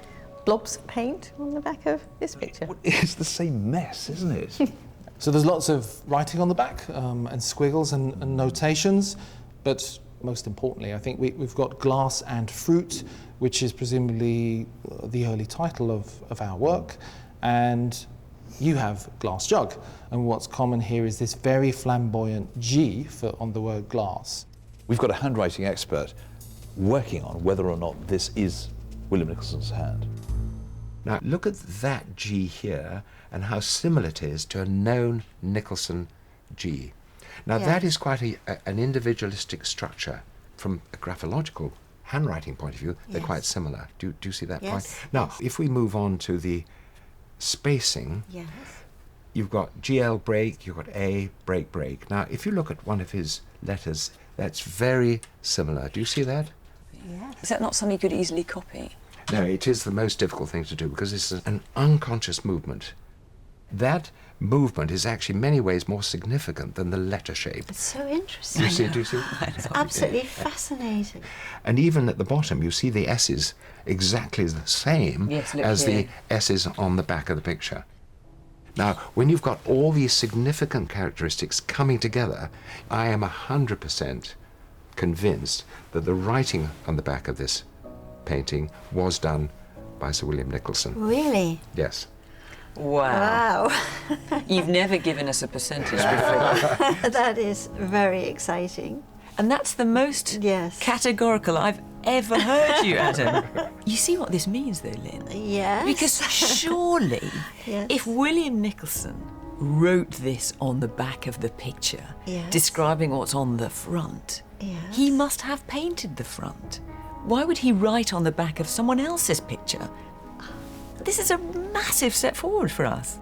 blobs of paint on the back of this picture. It's the same mess, isn't it? So there's lots of writing on the back and squiggles and notations, but most importantly, I think we've got glass and fruit, which is presumably the early title of our work, and you have glass jug. And what's common here is this very flamboyant G on the word glass. We've got a handwriting expert working on whether or not this is William Nicholson's hand. Now look at that G here and how similar it is to a known Nicholson G. Now that is quite an individualistic structure. From a graphological handwriting point of view, they're quite similar. Do you see that point? Now, if we move on to the spacing, you've got GL break, you've got A, break, break. Now, if you look at one of his letters, that's very similar. Do you see that? Yes. Is that not something you could easily copy? No, it is the most difficult thing to do because it's an unconscious movement. That movement is actually in many ways more significant than the letter shape. It's so interesting. Do you see? It's absolutely fascinating. And even at the bottom, you see the S's exactly the same as the S's on the back of the picture. Now, when you've got all these significant characteristics coming together, I am 100% convinced that the writing on the back of this painting was done by Sir William Nicholson. Really? Yes. Wow. You've never given us a percentage before. That is very exciting. And that's the most categorical I've ever heard you, Adam. You see what this means, though, Lynn? Yes. Because surely, if William Nicholson wrote this on the back of the picture, describing what's on the front, he must have painted the front. Why would he write on the back of someone else's picture? This is a massive step forward for us.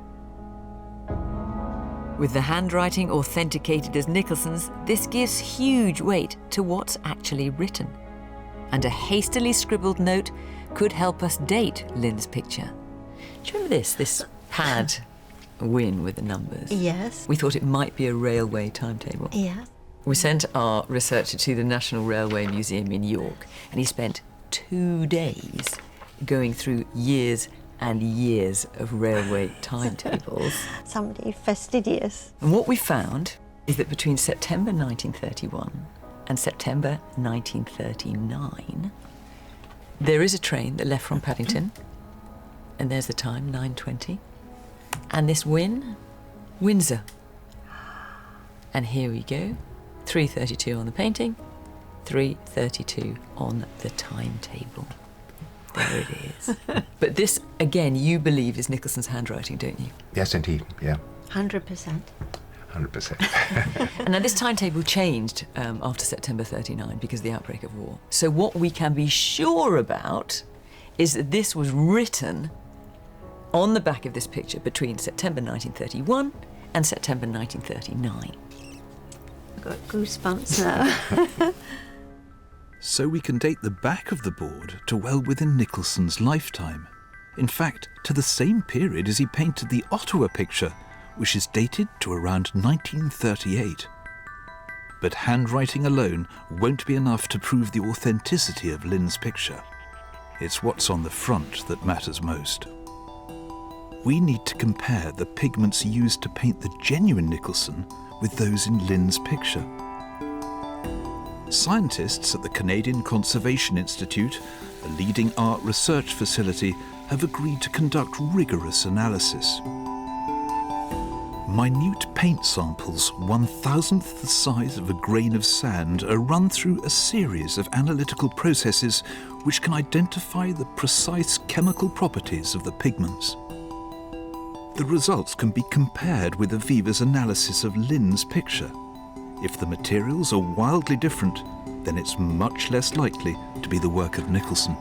With the handwriting authenticated as Nicholson's, this gives huge weight to what's actually written. And a hastily scribbled note could help us date Lynn's picture. Do you remember this pad win with the numbers? Yes. We thought it might be a railway timetable. Yes. We sent our researcher to the National Railway Museum in York, and he spent 2 days going through years and years of railway timetables. Somebody fastidious. And what we found is that between September 1931 and September 1939, there is a train that left from Paddington, and there's the time, 9:20. And this Windsor. And here we go, 3:32 on the painting, 3:32 on the timetable. There it is. But this, again, you believe is Nicholson's handwriting, don't you? Yes, indeed, yeah. 100%. 100%. And now this timetable changed after September 39 because of the outbreak of war. So what we can be sure about is that this was written on the back of this picture between September 1931 and September 1939. I've got goosebumps now. So we can date the back of the board to well within Nicholson's lifetime. In fact, to the same period as he painted the Ottawa picture, which is dated to around 1938. But handwriting alone won't be enough to prove the authenticity of Lynn's picture. It's what's on the front that matters most. We need to compare the pigments used to paint the genuine Nicholson with those in Lynn's picture. Scientists at the Canadian Conservation Institute, a leading art research facility, have agreed to conduct rigorous analysis. Minute paint samples, 1,000th the size of a grain of sand, are run through a series of analytical processes which can identify the precise chemical properties of the pigments. The results can be compared with Aviva's analysis of Lynn's picture. If the materials are wildly different, then it's much less likely to be the work of Nicholson.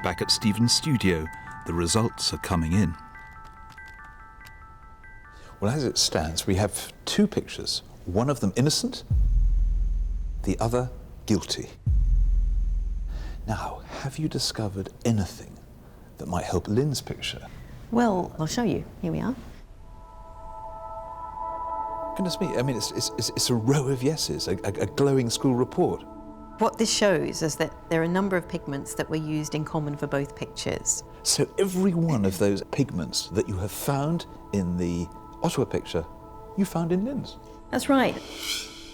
Back at Stephen's studio, the results are coming in. Well, as it stands, we have two pictures, one of them innocent, the other guilty. Now, have you discovered anything that might help Lynn's picture? Well, I'll show you. Here we are. Goodness me, I mean, it's a row of yeses, a glowing school report. What this shows is that there are a number of pigments that were used in common for both pictures. So every one of those pigments that you have found in the Ottawa picture, you found in Lynn's. That's right.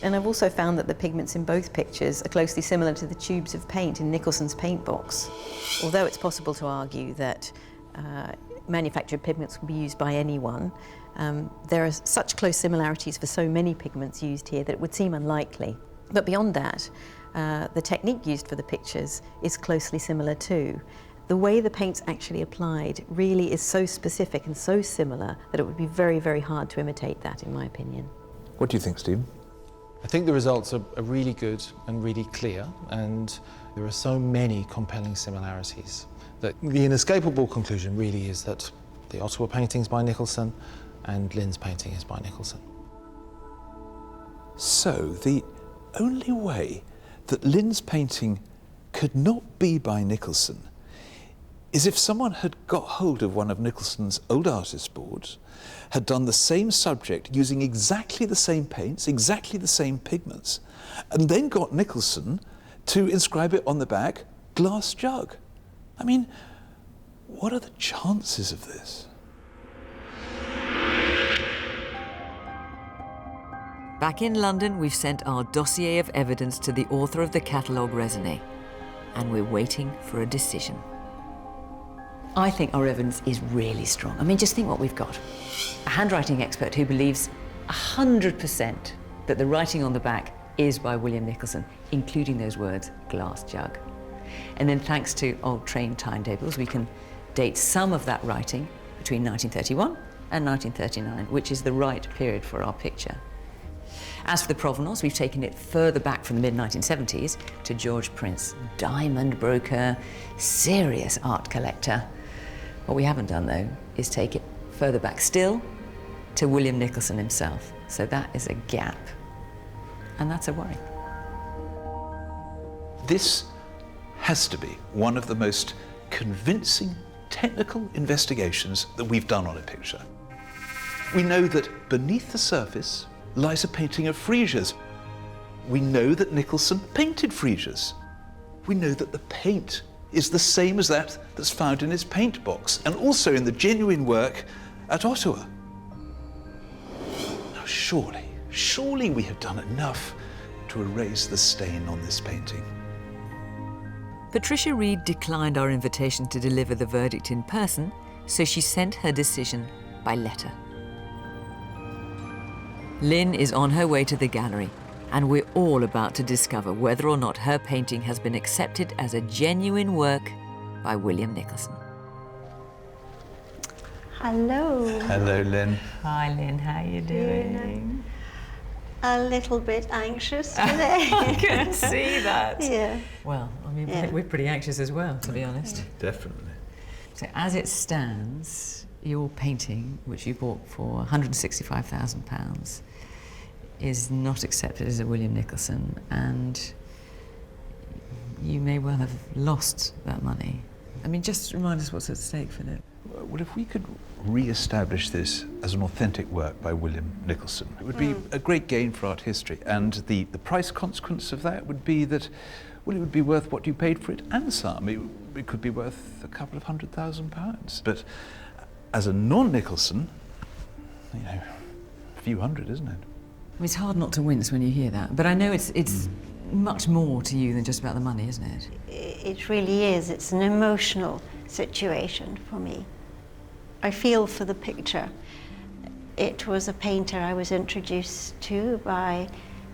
And I've also found that the pigments in both pictures are closely similar to the tubes of paint in Nicholson's paint box. Although it's possible to argue that manufactured pigments can be used by anyone, there are such close similarities for so many pigments used here that it would seem unlikely. But beyond that, the technique used for the pictures is closely similar too. The way the paint's actually applied really is so specific and so similar that it would be very, very hard to imitate that, in my opinion. What do you think, Stephen? I think the results are really good and really clear, and there are so many compelling similarities that the inescapable conclusion really is that the Ottawa painting's by Nicholson and Lynn's painting is by Nicholson. So the only way that Lynn's painting could not be by Nicholson is if someone had got hold of one of Nicholson's old artist boards, had done the same subject using exactly the same paints, exactly the same pigments, and then got Nicholson to inscribe it on the back, glass jug. I mean, what are the chances of this? Back in London, we've sent our dossier of evidence to the author of the catalogue raisonné, and we're waiting for a decision. I think our evidence is really strong. I mean, just think what we've got. A handwriting expert who believes 100% that the writing on the back is by William Nicholson, including those words, glass jug. And then thanks to old train timetables, we can date some of that writing between 1931 and 1939, which is the right period for our picture. As for the provenance, we've taken it further back from the mid-1970s to George Prince, diamond broker, serious art collector. What we haven't done, though, is take it further back still to William Nicholson himself. So that is a gap, and that's a worry. This has to be one of the most convincing technical investigations that we've done on a picture. We know that beneath the surface lies a painting of Fresia's. We know that Nicholson painted Fresia's. We know that the paint is the same as that that's found in his paint box, and also in the genuine work at Ottawa. Now surely we have done enough to erase the stain on this painting. Patricia Reed declined our invitation to deliver the verdict in person, so she sent her decision by letter. Lynn is on her way to the gallery, and we're all about to discover whether or not her painting has been accepted as a genuine work by William Nicholson. Hello. Hello, Lynn. Hi, Lynn. How are you doing? A little bit anxious today. I can see that. Yeah. Well, I mean, Yeah. we're pretty anxious as well, to be honest. Definitely. So as it stands, your painting, which you bought for £165,000, is not accepted as a William Nicholson, and you may well have lost that money. I mean, just remind us what's at stake, Philip. Well, if we could re-establish this as an authentic work by William Nicholson, it would be a great gain for art history, and the price consequence of that would be that, well, it would be worth what you paid for it and some. It could be worth a couple of £100,000. But as a non-Nicholson, you know, a few hundred, isn't it? It's hard not to wince when you hear that, but I know it's much more to you than just about the money, isn't it? It really is. It's an emotional situation for me. I feel for the picture. It was a painter I was introduced to by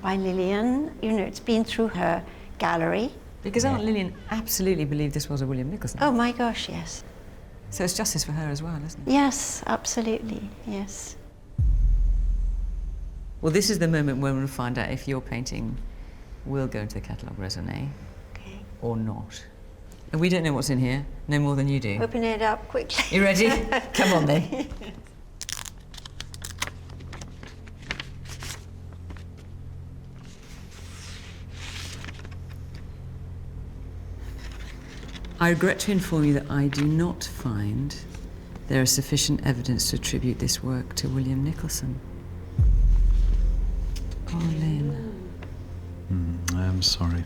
Lillian. You know, it's been through her gallery. Because Aunt Lillian absolutely believed this was a William Nicholson. Oh my gosh, yes. So it's justice for her as well, isn't it? Yes, absolutely, yes. Well, this is the moment when we'll find out if your painting will go into the catalogue raisonné or not. And we don't know what's in here, no more than you do. Open it up quickly. You ready? Come on then. I regret to inform you that I do not find there is sufficient evidence to attribute this work to William Nicholson. Oh, Lynn. I am sorry.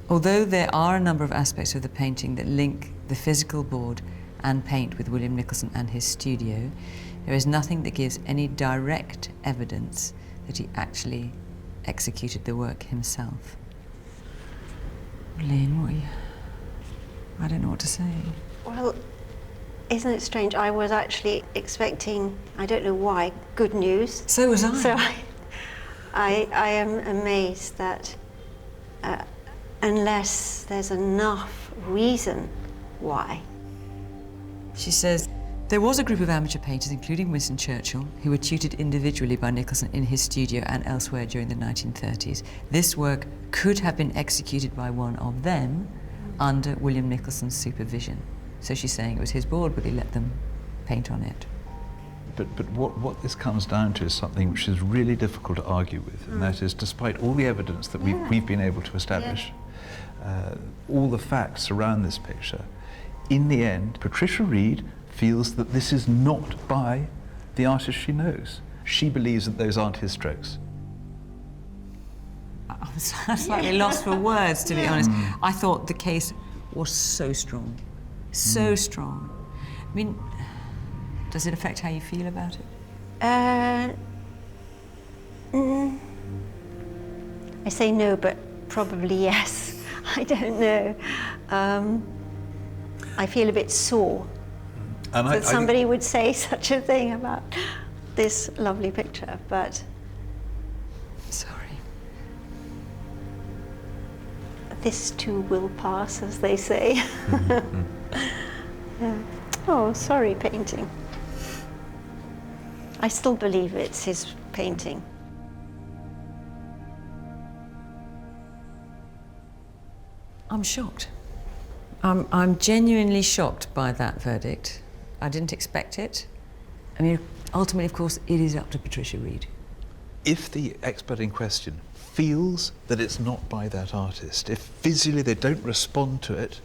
Although there are a number of aspects of the painting that link the physical board and paint with William Nicholson and his studio, there is nothing that gives any direct evidence that he actually executed the work himself. Lynn, what are you... I don't know what to say. Well, isn't it strange? I was actually expecting, I don't know why, good news. So was I. So I am amazed that unless there's enough reason why. She says, there was a group of amateur painters, including Winston Churchill, who were tutored individually by Nicholson in his studio and elsewhere during the 1930s. This work could have been executed by one of them under William Nicholson's supervision. So she's saying it was his board, but he let them paint on it. But what this comes down to is something which is really difficult to argue with, and that is, despite all the evidence that we've been able to establish, all the facts around this picture, in the end, Patricia Reed feels that this is not by the artist she knows. She believes that those aren't his strokes. I'm slightly lost for words, to be honest. I thought the case was so strong, so strong. I mean, does it affect how you feel about it? I say no, but probably yes. I don't know. I feel a bit sore that somebody would say such a thing about this lovely picture, but... Sorry. This too will pass, as they say. Yeah. Oh, sorry, painting. I still believe it's his painting. I'm shocked. I'm genuinely shocked by that verdict. I didn't expect it. I mean, ultimately, of course, it is up to Patricia Reed. If the expert in question feels that it's not by that artist, if visually they don't respond to it,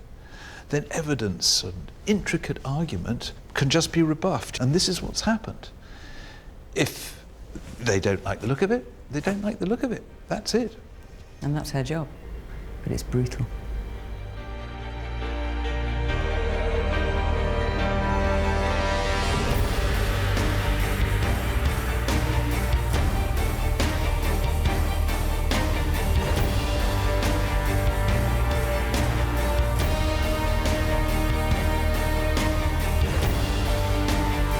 then evidence and intricate argument can just be rebuffed. And this is what's happened. If they don't like the look of it, they don't like the look of it. That's it. And that's her job. But it's brutal.